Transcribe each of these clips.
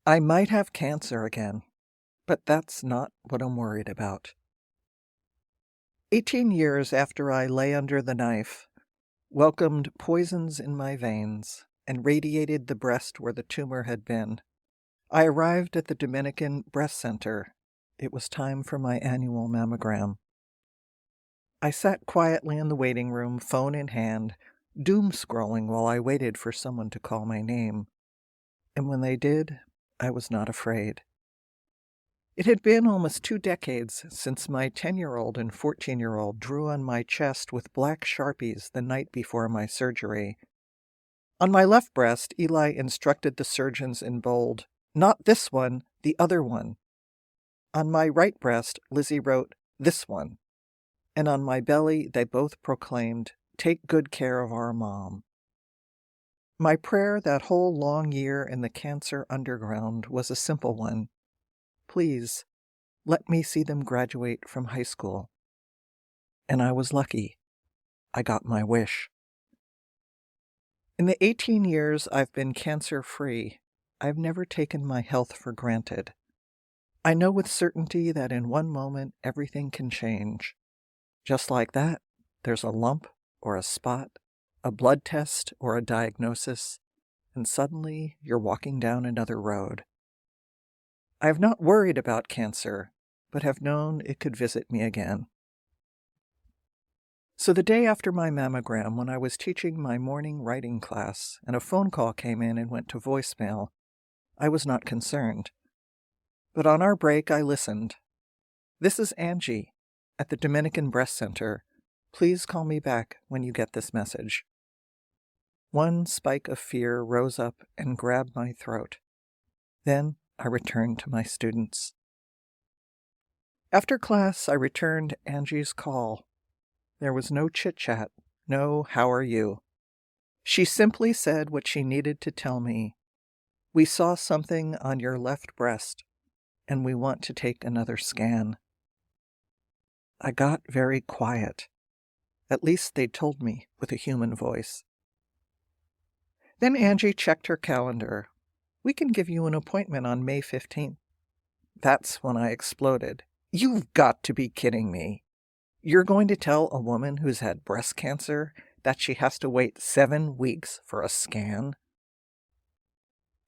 I might have cancer again, but that's not what I'm worried about. 18 years after I lay under the knife, welcomed poisons in my veins, and radiated the breast where the tumor had been, I arrived at the Dominican Breast Center. It was time for my annual mammogram. I sat quietly in the waiting room, phone in hand, doom scrolling while I waited for someone to call my name. And when they did, I was not afraid. It had been almost 2 decades since my 10-year-old and 14-year-old drew on my chest with black Sharpies the night before my surgery. On my left breast, Eli instructed the surgeons in bold, "Not this one, the other one." On my right breast, Lizzie wrote, "This one." And on my belly, they both proclaimed, "Take good care of our mom." My prayer that whole long year in the cancer underground was a simple one. Please, let me see them graduate from high school. And I was lucky. I got my wish. In the 18 years I've been cancer-free, I've never taken my health for granted. I know with certainty that in one moment everything can change. Just like that, there's a lump or a spot, a blood test or a diagnosis, and suddenly you're walking down another road. I have not worried about cancer, but have known it could visit me again. So the day after my mammogram, when I was teaching my morning writing class and a phone call came in and went to voicemail, I was not concerned. But on our break, I listened. "This is Angie at the Dominican Breast Center. Please call me back when you get this message." One spike of fear rose up and grabbed my throat. Then I returned to my students. After class, I returned Angie's call. There was no chit-chat, no "how are you?" She simply said what she needed to tell me. "We saw something on your left breast, and we want to take another scan." I got very quiet. At least they told me with a human voice. Then Angie checked her calendar. "We can give you an appointment on May 15th. That's when I exploded. "You've got to be kidding me. You're going to tell a woman who's had breast cancer that she has to wait 7 weeks for a scan?"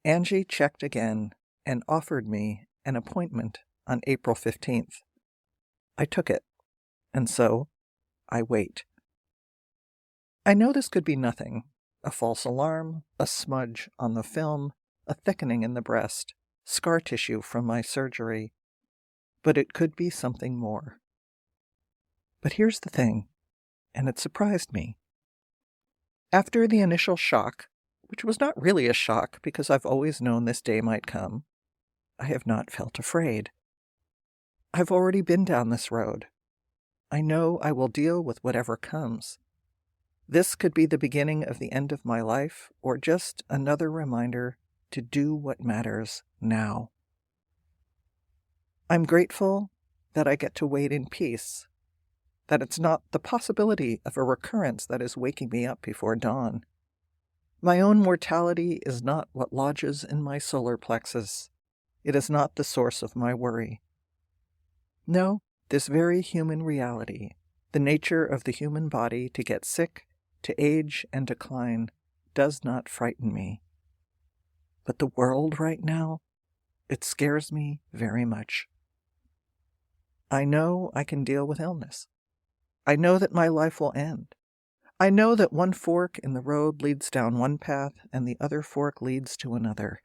Angie checked again and offered me an appointment on April 15th. I took it, and so I wait. I know this could be nothing. A false alarm, a smudge on the film, a thickening in the breast, scar tissue from my surgery. But it could be something more. But here's the thing, and it surprised me. After the initial shock, which was not really a shock because I've always known this day might come, I have not felt afraid. I've already been down this road. I know I will deal with whatever comes. This could be the beginning of the end of my life, or just another reminder to do what matters now. I'm grateful that I get to wait in peace, that it's not the possibility of a recurrence that is waking me up before dawn. My own mortality is not what lodges in my solar plexus. It is not the source of my worry. No, this very human reality, the nature of the human body to get sick, to age and decline, does not frighten me. But the world right now, it scares me very much. I know I can deal with illness. I know that my life will end. I know that one fork in the road leads down one path and the other fork leads to another.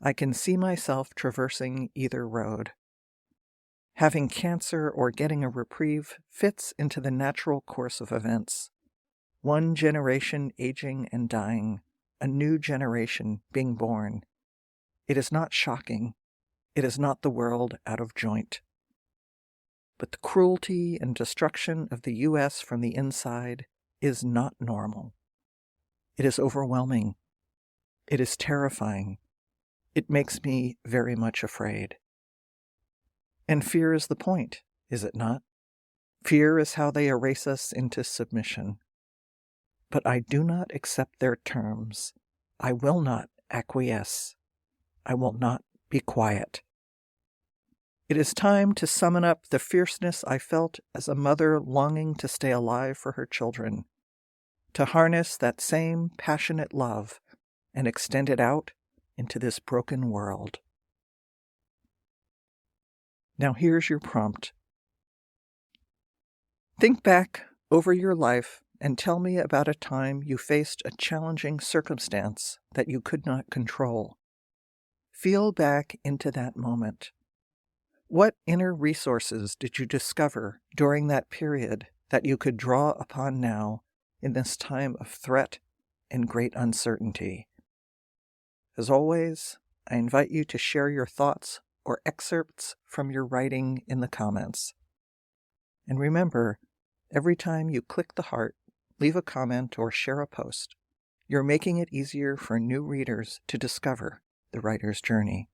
I can see myself traversing either road. Having cancer or getting a reprieve fits into the natural course of events. One generation aging and dying, a new generation being born. It is not shocking. It is not the world out of joint. But the cruelty and destruction of the U.S. from the inside is not normal. It is overwhelming. It is terrifying. It makes me very much afraid. And fear is the point, is it not? Fear is how they erase us into submission. But I do not accept their terms. I will not acquiesce. I will not be quiet. It is time to summon up the fierceness I felt as a mother longing to stay alive for her children, to harness that same passionate love and extend it out into this broken world. Now here's your prompt. Think back over your life and tell me about a time you faced a challenging circumstance that you could not control. Feel back into that moment. What inner resources did you discover during that period that you could draw upon now in this time of threat and great uncertainty? As always, I invite you to share your thoughts or excerpts from your writing in the comments. And remember, every time you click the heart, leave a comment, or share a post, you're making it easier for new readers to discover the writer's journey.